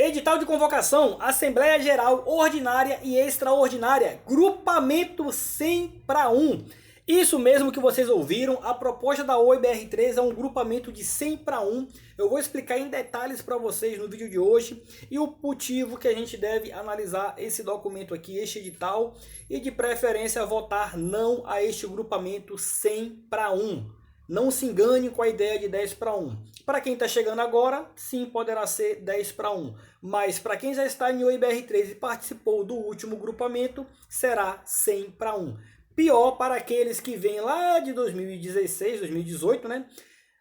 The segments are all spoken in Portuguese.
Edital de convocação, Assembleia Geral Ordinária e Extraordinária, grupamento 100 para 1. Isso mesmo que vocês ouviram, a proposta da Oi BR3 é um grupamento de 100 para 1. Eu vou explicar em detalhes para vocês no vídeo de hoje e o motivo que a gente deve analisar esse documento aqui, este edital, e de preferência votar não a este grupamento 100 para 1. Não se engane com a ideia de 10 para 1. Para quem está chegando agora, sim, poderá ser 10 para 1. Mas para quem já está em Oi BR3 e participou do último grupamento, será 100 para 1. Pior para aqueles que vêm lá de 2016, 2018, né?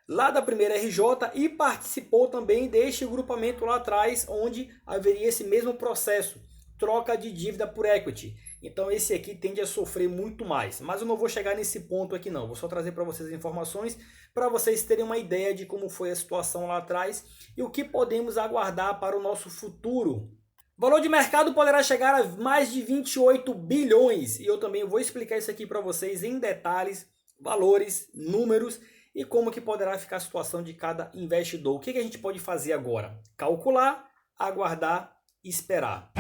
Lá da primeira RJ e participou também deste grupamento lá atrás, onde haveria esse mesmo processo, troca de dívida por equity. Então esse aqui tende a sofrer muito mais, mas eu não vou chegar nesse ponto aqui não, vou só trazer para vocês informações, para vocês terem uma ideia de como foi a situação lá atrás e o que podemos aguardar para o nosso futuro. O valor de mercado poderá chegar a mais de 28 bilhões e eu também vou explicar isso aqui para vocês em detalhes, valores, números e como que poderá ficar a situação de cada investidor. O que a gente pode fazer agora? Calcular, aguardar e esperar.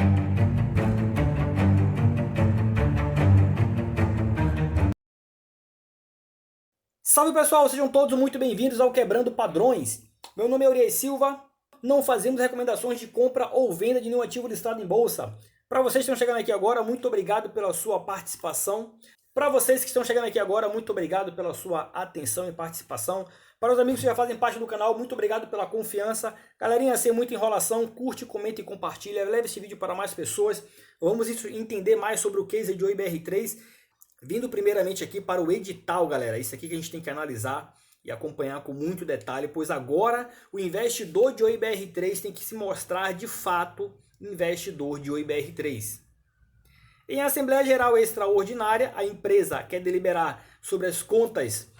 Salve pessoal, sejam todos muito bem-vindos ao Quebrando Padrões. Meu nome é Urias Silva, não fazemos recomendações de compra ou venda de nenhum ativo listado em bolsa. Para vocês que estão chegando aqui agora, muito obrigado pela sua participação. Para vocês que estão chegando aqui agora, muito obrigado pela sua atenção e participação. Para os amigos que já fazem parte do canal, muito obrigado pela confiança. Galerinha, sem muita enrolação, curte, comenta e compartilha. Leve esse vídeo para mais pessoas. Vamos entender mais sobre o case de Oi BR3. Vindo primeiramente aqui para o edital, galera. Isso aqui que a gente tem que analisar e acompanhar com muito detalhe, pois agora o investidor de Oi BR3 tem que se mostrar de fato investidor de Oi BR3. Em Assembleia Geral Extraordinária, a empresa quer deliberar sobre as contas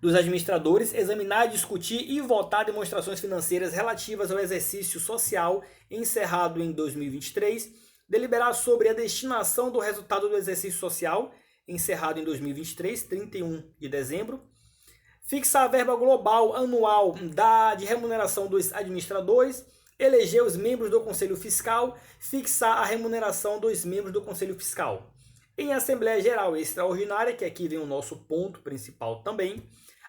dos administradores, examinar, discutir e votar demonstrações financeiras relativas ao exercício social encerrado em 2023, deliberar sobre a destinação do resultado do exercício social encerrado em 2023, 31 de dezembro, fixar a verba global anual de remuneração dos administradores, eleger os membros do Conselho Fiscal, fixar a remuneração dos membros do Conselho Fiscal. Em Assembleia Geral Extraordinária, que aqui vem o nosso ponto principal também,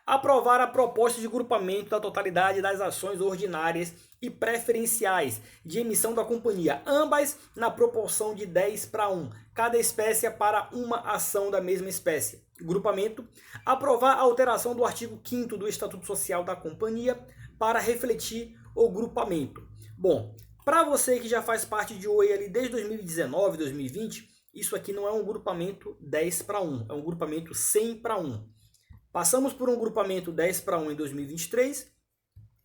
aprovar a proposta de grupamento da totalidade das ações ordinárias e preferenciais de emissão da companhia, ambas na proporção de 10 para 1, cada espécie para uma ação da mesma espécie. Grupamento, aprovar a alteração do artigo 5º do Estatuto Social da companhia para refletir o grupamento. Bom, para você que já faz parte de Oi ali desde 2019, 2020, isso aqui não é um grupamento 10 para 1, é um grupamento 100 para 1. Passamos por um grupamento 10 para 1 em 2023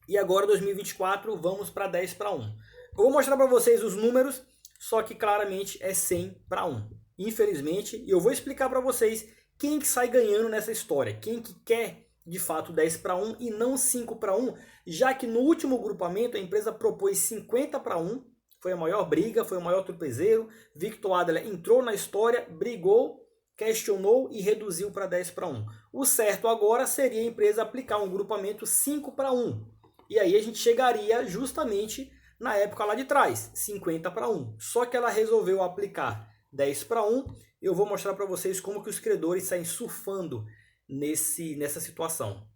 e agora 2024 vamos para 10 para 1. Eu vou mostrar para vocês os números, só que claramente é 100 para 1. Infelizmente, eu vou explicar para vocês quem que sai ganhando nessa história, quem que quer de fato 10 para 1 e não 5 para 1, já que no último grupamento a empresa propôs 50 para 1, foi a maior briga, foi o maior tropezeiro, Victor Adler entrou na história, brigou, questionou e reduziu para 10 para 1. O certo agora seria a empresa aplicar um grupamento 5 para 1. E aí a gente chegaria justamente na época lá de trás, 50 para 1. Só que ela resolveu aplicar 10 para 1. Eu vou mostrar para vocês como que os credores saem surfando nessa situação.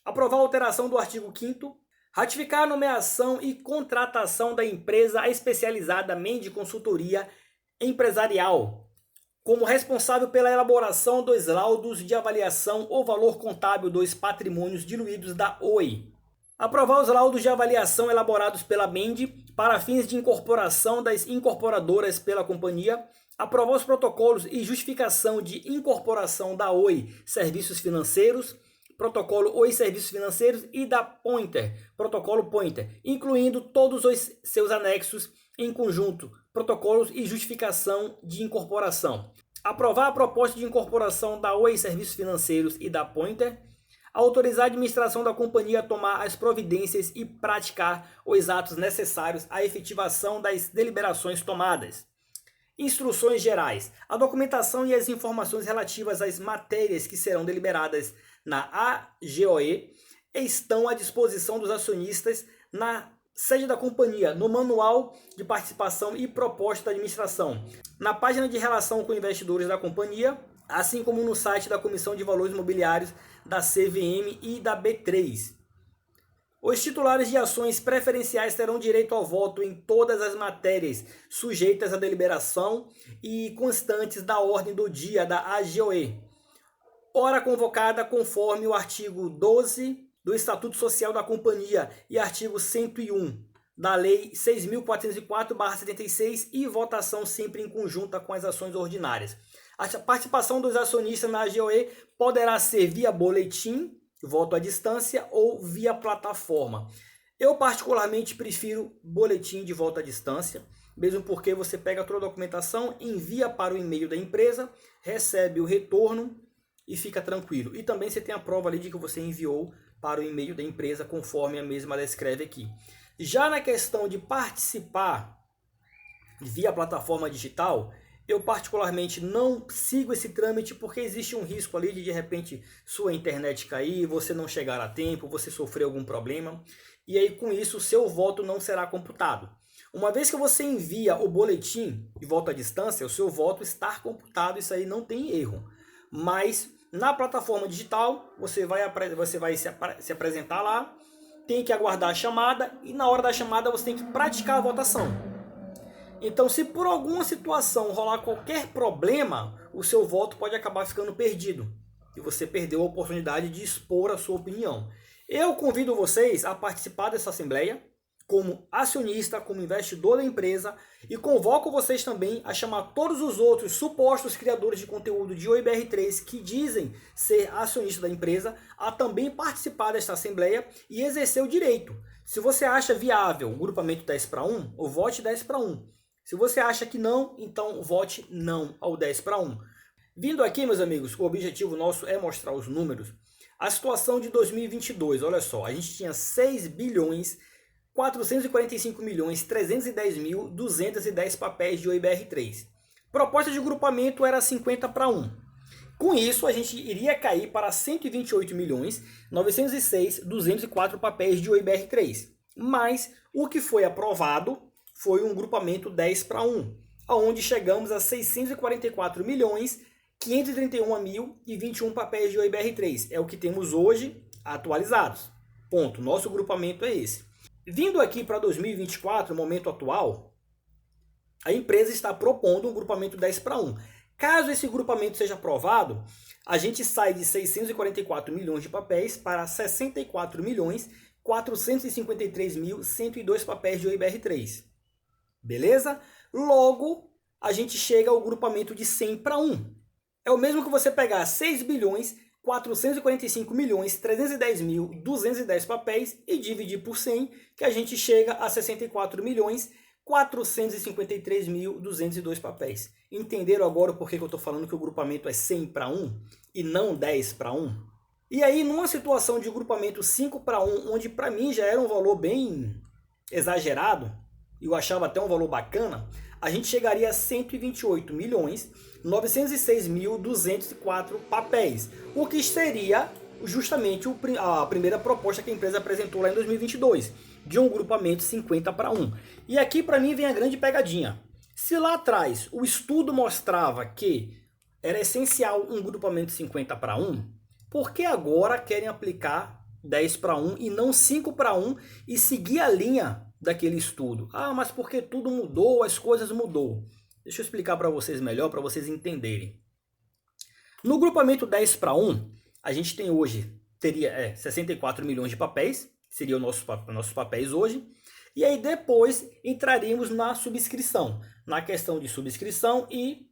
Aprovar a alteração do artigo 5º. Ratificar a nomeação e contratação da empresa especializada Mende Consultoria Empresarial como responsável pela elaboração dos laudos de avaliação ou valor contábil dos patrimônios diluídos da Oi. Aprovar os laudos de avaliação elaborados pela Mende para fins de incorporação das incorporadoras pela companhia. Aprovar os protocolos e justificação de incorporação da Oi Serviços Financeiros, protocolo Oi Serviços Financeiros e da Pointer, protocolo Pointer, incluindo todos os seus anexos em conjunto, protocolos e justificação de incorporação. Aprovar a proposta de incorporação da Oi Serviços Financeiros e da Pointer. Autorizar a administração da companhia a tomar as providências e praticar os atos necessários à efetivação das deliberações tomadas. Instruções gerais. A documentação e as informações relativas às matérias que serão deliberadas na AGOE estão à disposição dos acionistas na sede da companhia, no manual de participação e proposta da administração, na página de relação com investidores da companhia, assim como no site da Comissão de Valores Imobiliários da CVM e da B3. Os titulares de ações preferenciais terão direito ao voto em todas as matérias sujeitas à deliberação e constantes da ordem do dia da AGOE, hora convocada conforme o artigo 12 do Estatuto Social da Companhia e artigo 101 da Lei 6.404/76 e votação sempre em conjunta com as ações ordinárias. A participação dos acionistas na AGOE poderá ser via boletim, voto à distância ou via plataforma. Eu particularmente prefiro boletim de voto à distância, mesmo porque você pega toda a documentação, envia para o e-mail da empresa, recebe o retorno e fica tranquilo. E também você tem a prova ali de que você enviou para o e-mail da empresa, conforme a mesma descreve aqui. Já na questão de participar via plataforma digital, eu particularmente não sigo esse trâmite porque existe um risco ali de repente sua internet cair, você não chegar a tempo, você sofrer algum problema e aí com isso o seu voto não será computado. Uma vez que você envia o boletim de voto à distância, o seu voto está computado, isso aí não tem erro. Mas na plataforma digital você vai se apresentar lá, tem que aguardar a chamada e na hora da chamada você tem que praticar a votação. Então, se por alguma situação rolar qualquer problema, o seu voto pode acabar ficando perdido. E você perdeu a oportunidade de expor a sua opinião. Eu convido vocês a participar dessa assembleia como acionista, como investidor da empresa e convoco vocês também a chamar todos os outros supostos criadores de conteúdo de OIBR3 que dizem ser acionista da empresa a também participar desta assembleia e exercer o direito. Se você acha viável o grupamento 10/1, ou vote 10/1. Se você acha que não, então vote não ao 10/1. Vindo aqui, meus amigos, o objetivo nosso é mostrar os números. A situação de 2022, olha só, a gente tinha 6.445.310.210 papéis de OIBR3. Proposta de grupamento era 50/1. Com isso, a gente iria cair para 128.906.204 papéis de OIBR3. Mas o que foi aprovado foi um grupamento 10/1, onde chegamos a 644.531.021 papéis de OIBR3. É o que temos hoje atualizados. Ponto. Nosso grupamento é esse. Vindo aqui para 2024, momento atual, a empresa está propondo um grupamento 10/1. Caso esse grupamento seja aprovado, a gente sai de 644 milhões de papéis para 64.453.102 papéis de OIBR3. Beleza? Logo, a gente chega ao grupamento de 100/1. É o mesmo que você pegar 6.445.310.210 papéis e dividir por 100, que a gente chega a 64.453.202 papéis. Entenderam agora o porquê que eu estou falando que o grupamento é 100/1 e não 10/1? E aí, numa situação de grupamento 5/1, onde para mim já era um valor bem exagerado, e eu achava até um valor bacana, a gente chegaria a 128.906.204 papéis, o que seria justamente a primeira proposta que a empresa apresentou lá em 2022, de um grupamento 50/1. E aqui para mim vem a grande pegadinha. Se lá atrás o estudo mostrava que era essencial um grupamento 50/1, por que agora querem aplicar 10/1 e não 5/1 e seguir a linha daquele estudo? Ah, mas porque tudo mudou, as coisas mudou. Deixa eu explicar para vocês melhor, para vocês entenderem. No grupamento 10/1, a gente tem hoje, teria 64 milhões de papéis, seriam nossos papéis hoje, e aí depois entraríamos na subscrição, na questão de subscrição e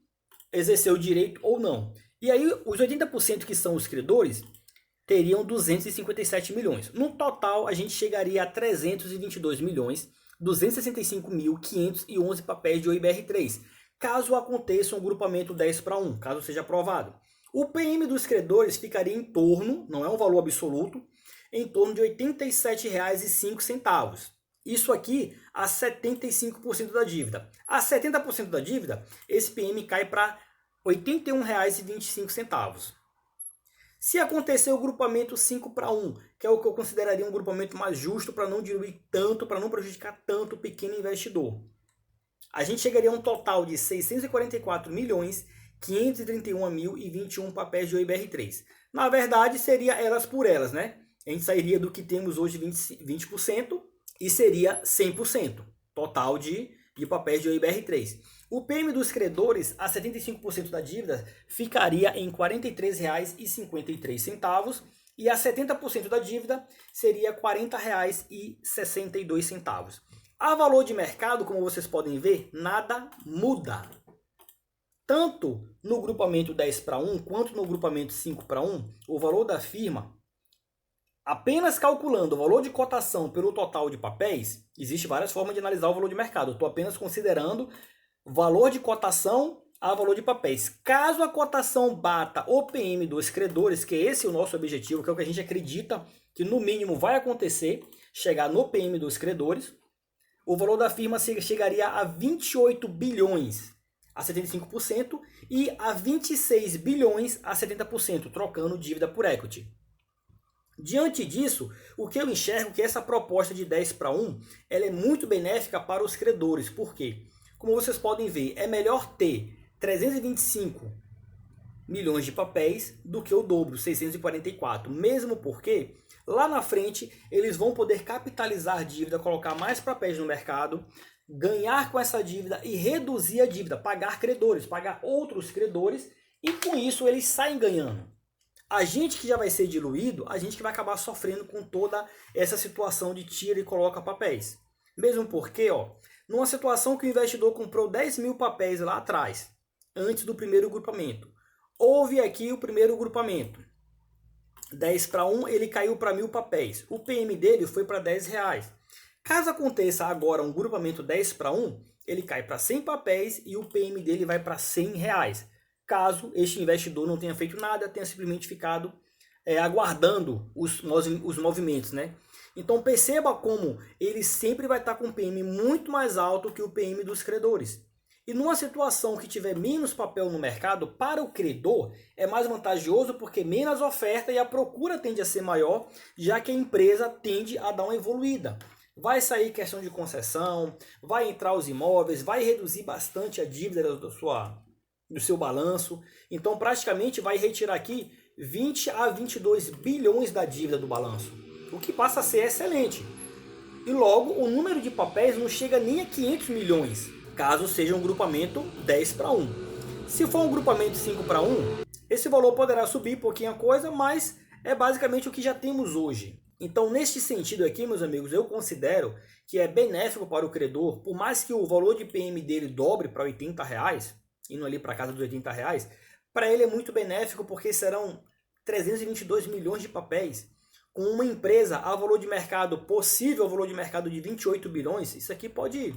exercer o direito ou não. E aí os 80% que são os credores teriam 257 milhões. No total, a gente chegaria a 322.265.511 papéis de OIBR3, caso aconteça um grupamento 10/1, caso seja aprovado. O PM dos credores ficaria em torno, não é um valor absoluto, em torno de R$ 87,05. Isso aqui a 75% da dívida. A 70% da dívida, esse PM cai para R$ 81,25. Se acontecer o grupamento 5-1, que é o que eu consideraria um grupamento mais justo para não diluir tanto, para não prejudicar tanto o pequeno investidor, a gente chegaria a um total de 644.531.021 papéis de OIBR3. Na verdade, seria elas por elas, né? A gente sairia do que temos hoje 20% e seria 100% total de papéis de OIBR3. O PM dos credores a 75% da dívida ficaria em R$ 43,53 e a 70% da dívida seria R$ 40,62. A valor de mercado, como vocês podem ver, nada muda. Tanto no grupamento 10-1 quanto no grupamento 5-1, o valor da firma, apenas calculando o valor de cotação pelo total de papéis, existe várias formas de analisar o valor de mercado. Eu estou apenas considerando valor de cotação a valor de papéis. Caso a cotação bata o PM dos credores, que esse é o nosso objetivo, que é o que a gente acredita que no mínimo vai acontecer, chegar no PM dos credores, o valor da firma chegaria a 28 bilhões a 75% e a 26 bilhões a 70%, trocando dívida por equity. Diante disso, o que eu enxergo é que essa proposta de 10-1 ela é muito benéfica para os credores. Por quê? Como vocês podem ver, é melhor ter 325 milhões de papéis do que o dobro, 644. Mesmo porque lá na frente eles vão poder capitalizar a dívida, colocar mais papéis no mercado, ganhar com essa dívida e reduzir a dívida, pagar credores, pagar outros credores, e com isso eles saem ganhando. A gente que já vai ser diluído, a gente que vai acabar sofrendo com toda essa situação de tira e coloca papéis. Mesmo porque, numa situação que o investidor comprou 10 mil papéis lá atrás, antes do primeiro grupamento, houve aqui o primeiro grupamento, 10-1, ele caiu para 1.000 papéis, o PM dele foi para R$10. Caso aconteça agora um grupamento 10-1, ele cai para 100 papéis e o PM dele vai para R$100. Caso este investidor não tenha feito nada, tenha simplesmente ficado aguardando os movimentos, né? Então perceba como ele sempre vai estar com um PM muito mais alto que o PM dos credores. E numa situação que tiver menos papel no mercado, para o credor é mais vantajoso porque menos oferta e a procura tende a ser maior, já que a empresa tende a dar uma evoluída. Vai sair questão de concessão, vai entrar os imóveis, vai reduzir bastante a dívida do seu balanço. Então praticamente vai retirar aqui 20 a 22 bilhões da dívida do balanço, o que passa a ser excelente. E logo o número de papéis não chega nem a 500 milhões, caso seja um grupamento 10-1. Se for um grupamento 5-1, esse valor poderá subir pouquinho a coisa, mas é basicamente o que já temos hoje. Então, neste sentido aqui, meus amigos, eu considero que é benéfico para o credor, por mais que o valor de PM dele dobre para R$80, indo ali para casa dos R$80, para ele é muito benéfico porque serão 322 milhões de papéis. Com uma empresa a valor de mercado possível, valor de mercado de 28 bilhões, isso aqui pode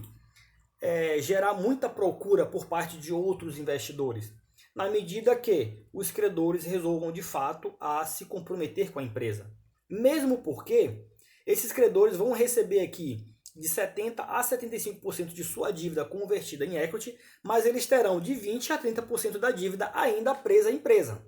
gerar muita procura por parte de outros investidores, na medida que os credores resolvam de fato a se comprometer com a empresa. Mesmo porque esses credores vão receber aqui de 70% a 75% de sua dívida convertida em equity, mas eles terão de 20% a 30% da dívida ainda presa à empresa.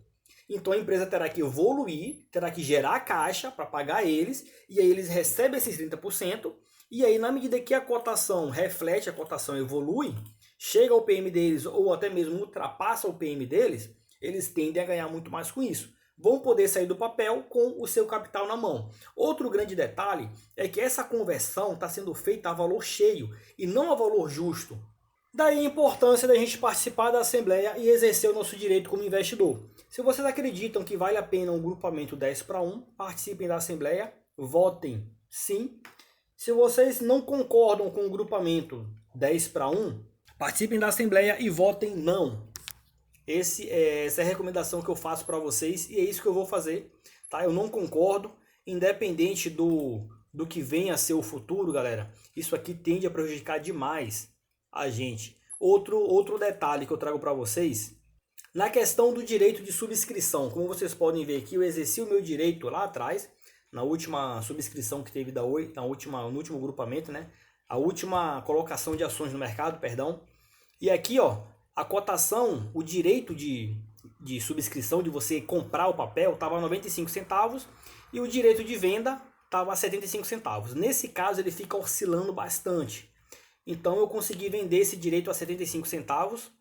Então a empresa terá que evoluir, terá que gerar caixa para pagar eles, e aí eles recebem esses 30%, e aí na medida que a cotação reflete, a cotação evolui, chega ao PM deles ou até mesmo ultrapassa o PM deles, eles tendem a ganhar muito mais com isso. Vão poder sair do papel com o seu capital na mão. Outro grande detalhe é que essa conversão está sendo feita a valor cheio e não a valor justo. Daí a importância da gente participar da Assembleia e exercer o nosso direito como investidor. Se vocês acreditam que vale a pena um grupamento 10-1, participem da Assembleia, votem sim. Se vocês não concordam com o grupamento 10-1, participem da Assembleia e votem não. Essa é a recomendação que eu faço para vocês e é isso que eu vou fazer, tá? Eu não concordo, independente do que venha a ser o futuro, galera. Isso aqui tende a prejudicar demais a gente. Outro detalhe que eu trago para vocês, na questão do direito de subscrição. Como vocês podem ver aqui, eu exerci o meu direito lá atrás, na última subscrição que teve no último grupamento, né? A última colocação de ações no mercado, perdão. E aqui, a cotação, o direito de de subscrição, de você comprar o papel, estava 95 centavos e o direito de venda estava a 75 centavos. Nesse caso ele fica oscilando bastante. Então eu consegui vender esse direito a 75 centavos.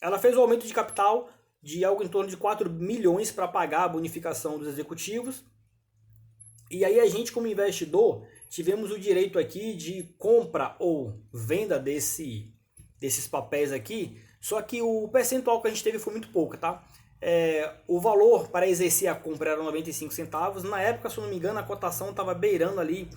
Ela fez o aumento de capital de algo em torno de 4 milhões para pagar a bonificação dos executivos. E aí a gente, como investidor, tivemos o direito aqui de compra ou venda desses papéis aqui, só que o percentual que a gente teve foi muito pouco, tá? O valor para exercer a compra era 95 centavos. Na época, se eu não me engano, a cotação estava beirando ali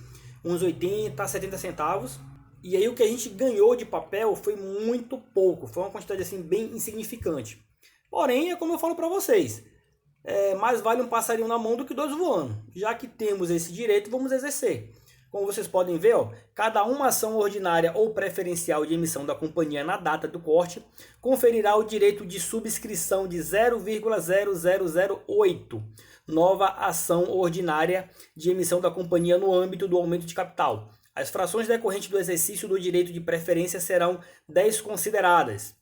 uns 80, 70 centavos. E aí o que a gente ganhou de papel foi muito pouco, foi uma quantidade assim bem insignificante. Porém, é como eu falo para vocês, mais vale um passarinho na mão do que dois voando. Já que temos esse direito, vamos exercer. Como vocês podem ver, ó, cada uma ação ordinária ou preferencial de emissão da companhia na data do corte conferirá o direito de subscrição de 0,0008 nova ação ordinária de emissão da companhia no âmbito do aumento de capital. As frações decorrentes do exercício do direito de preferência serão 10 consideradas.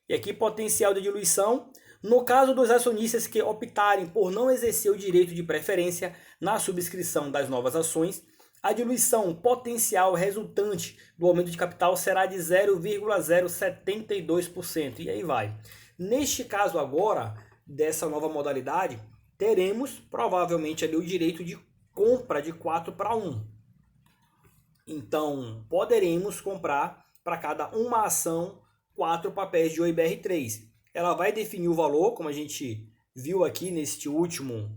E aqui potencial de diluição. No caso dos acionistas que optarem por não exercer o direito de preferência na subscrição das novas ações, a diluição potencial resultante do aumento de capital será de 0,072%. E aí vai. Neste caso agora, dessa nova modalidade, teremos provavelmente ali o direito de compra de 4-1. Então, poderemos comprar para cada uma ação 4 papéis de OIBR3. Ela vai definir o valor, como a gente viu aqui neste último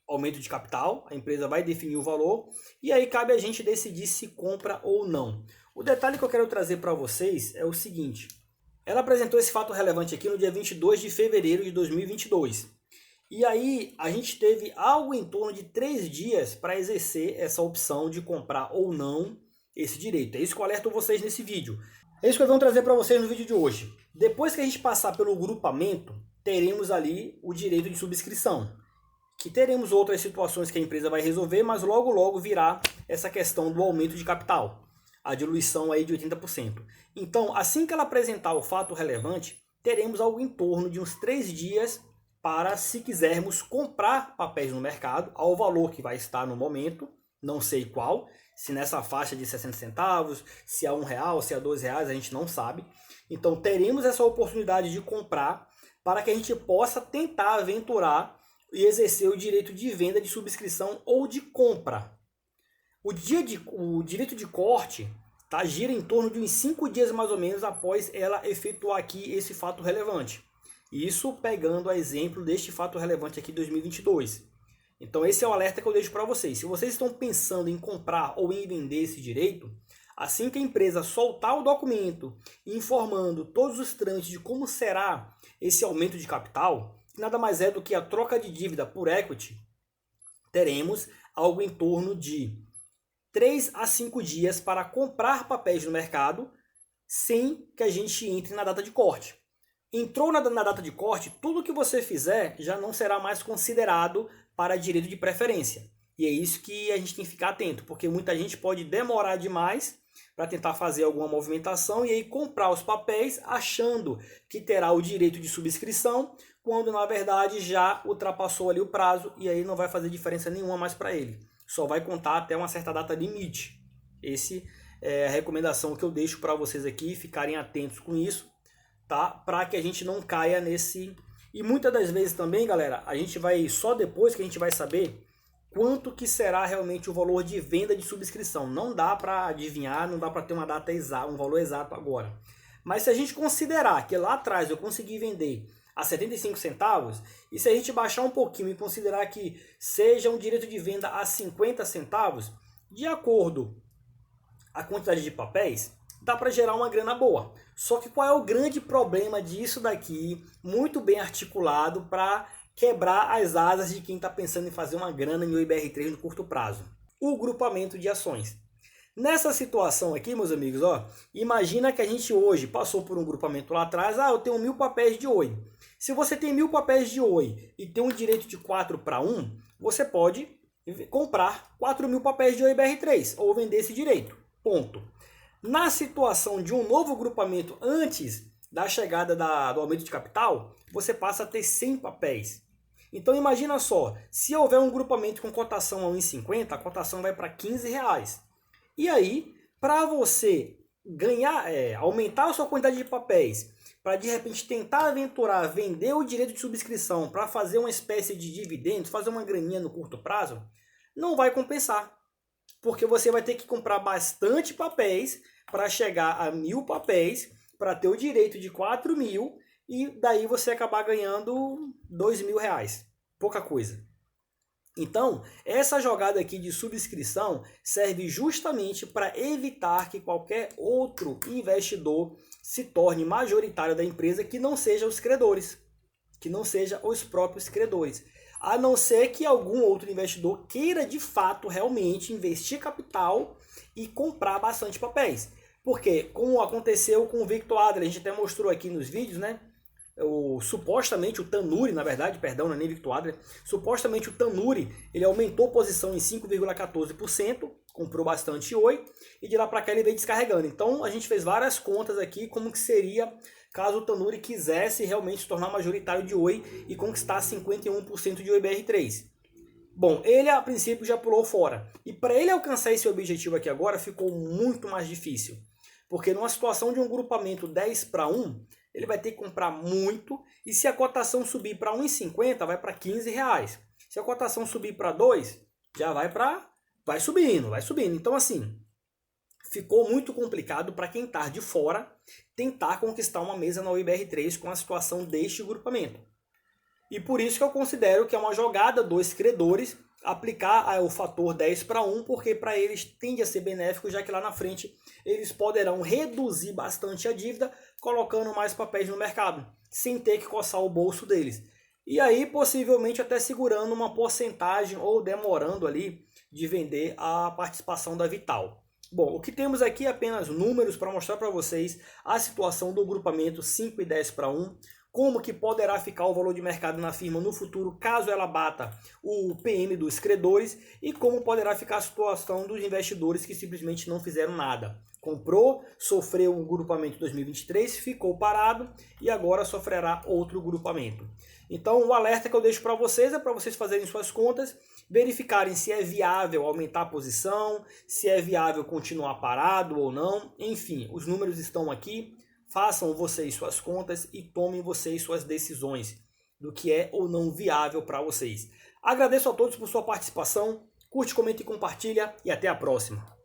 aumento de capital. A empresa vai definir o valor e aí cabe a gente decidir se compra ou não. O detalhe que eu quero trazer para vocês é o seguinte. Ela apresentou esse fato relevante aqui no dia 22 de fevereiro de 2022. E aí a gente teve algo em torno de 3 dias para exercer essa opção de comprar ou não esse direito. É isso que eu alerto vocês nesse vídeo. É isso que eu vou trazer para vocês no vídeo de hoje. Depois que a gente passar pelo grupamento, teremos ali o direito de subscrição. Que teremos outras situações que a empresa vai resolver, mas logo logo virá essa questão do aumento de capital. A diluição aí de 80%. Então, assim que ela apresentar o fato relevante, teremos algo em torno de uns 3 dias para, se quisermos, comprar papéis no mercado ao valor que vai estar no momento, não sei qual, se nessa faixa de 60 centavos, se a R$1, se a R$2, a gente não sabe. Então teremos essa oportunidade de comprar para que a gente possa tentar aventurar e exercer o direito de venda, de subscrição ou de compra. O direito de corte gira em torno de uns 5 dias mais ou menos após ela efetuar aqui esse fato relevante. Isso pegando a exemplo deste fato relevante aqui de 2022. Então esse é o alerta que eu deixo para vocês. Se vocês estão pensando em comprar ou em vender esse direito, assim que a empresa soltar o documento informando todos os trâmites de como será esse aumento de capital, que nada mais é do que a troca de dívida por equity, teremos algo em torno de 3 a 5 dias para comprar papéis no mercado sem que a gente entre na data de corte. Entrou na data de corte, tudo que você fizer já não será mais considerado para direito de preferência. E é isso que a gente tem que ficar atento, porque muita gente pode demorar demais para tentar fazer alguma movimentação e aí comprar os papéis achando que terá o direito de subscrição, quando na verdade já ultrapassou ali o prazo e aí não vai fazer diferença nenhuma mais para ele. Só vai contar até uma certa data limite. Esse é a recomendação que eu deixo para vocês aqui, ficarem atentos com isso, tá? Para que a gente não caia nesse... E muitas das vezes também, galera, a gente vai, só depois que a gente vai saber quanto que será realmente o valor de venda de subscrição. Não dá para adivinhar, não dá para ter uma data exata, um valor exato agora. Mas se a gente considerar que lá atrás eu consegui vender a 75 centavos, e se a gente baixar um pouquinho e considerar que seja um direito de venda a 50 centavos, de acordo com a quantidade de papéis, dá para gerar uma grana boa. Só que qual é o grande problema disso daqui, muito bem articulado para quebrar as asas de quem está pensando em fazer uma grana em OIBR3 no curto prazo? O grupamento de ações. Nessa situação aqui, meus amigos, ó, imagina que a gente hoje passou por um grupamento lá atrás, eu tenho 1000 papéis de OI. Se você tem 1000 papéis de OI e tem um direito de 4-1, você pode comprar 4000 papéis de OIBR3 ou vender esse direito. Ponto. Na situação de um novo grupamento antes da chegada do aumento de capital, você passa a ter 100 papéis. Então imagina só, se houver um grupamento com cotação a 1,50, a cotação vai para R$15. E aí, para você ganhar, aumentar a sua quantidade de papéis, para de repente tentar aventurar, vender o direito de subscrição para fazer uma espécie de dividendos, fazer uma graninha no curto prazo, não vai compensar. Porque você vai ter que comprar bastante papéis para chegar a 1.000 papéis, para ter o direito de 4.000 e daí você acabar ganhando R$2.000. Pouca coisa. Então, essa jogada aqui de subscrição serve justamente para evitar que qualquer outro investidor se torne majoritário da empresa que não seja os credores, que não seja os próprios credores. A não ser que algum outro investidor queira de fato realmente investir capital e comprar bastante papéis. Porque, como aconteceu com o Victor Adler, a gente até mostrou aqui nos vídeos, né? Supostamente o Tanuri, na verdade, perdão, não é nem Victor Adler, supostamente o Tanuri, ele aumentou posição em 5,14%, comprou bastante Oi, e de lá para cá ele veio descarregando. Então a gente fez várias contas aqui, como que seria caso o Tanuri quisesse realmente se tornar majoritário de Oi e conquistar 51% de Oi BR3. Bom, ele a princípio já pulou fora. E para ele alcançar esse objetivo aqui agora ficou muito mais difícil. Porque numa situação de um grupamento 10-1, ele vai ter que comprar muito, e se a cotação subir para 1,50, vai para R$15. Se a cotação subir para 2, já vai subindo. Então assim, ficou muito complicado para quem está de fora tentar conquistar uma mesa na Oi BR3 com a situação deste grupamento. E por isso que eu considero que é uma jogada dos credores aplicar o fator 10-1, porque para eles tende a ser benéfico, já que lá na frente eles poderão reduzir bastante a dívida, colocando mais papéis no mercado, sem ter que coçar o bolso deles. E aí, possivelmente, até segurando uma porcentagem ou demorando ali de vender a participação da Vital. Bom, o que temos aqui é apenas números para mostrar para vocês a situação do grupamento 5 e 10-1, como que poderá ficar o valor de mercado na firma no futuro, caso ela bata o PM dos credores, e como poderá ficar a situação dos investidores que simplesmente não fizeram nada. Comprou, sofreu um grupamento em 2023, ficou parado e agora sofrerá outro grupamento. Então o alerta que eu deixo para vocês é para vocês fazerem suas contas, verificarem se é viável aumentar a posição, se é viável continuar parado ou não. Enfim, os números estão aqui. Façam vocês suas contas e tomem vocês suas decisões do que é ou não viável para vocês. Agradeço a todos por sua participação. Curte, comenta e compartilha e até a próxima.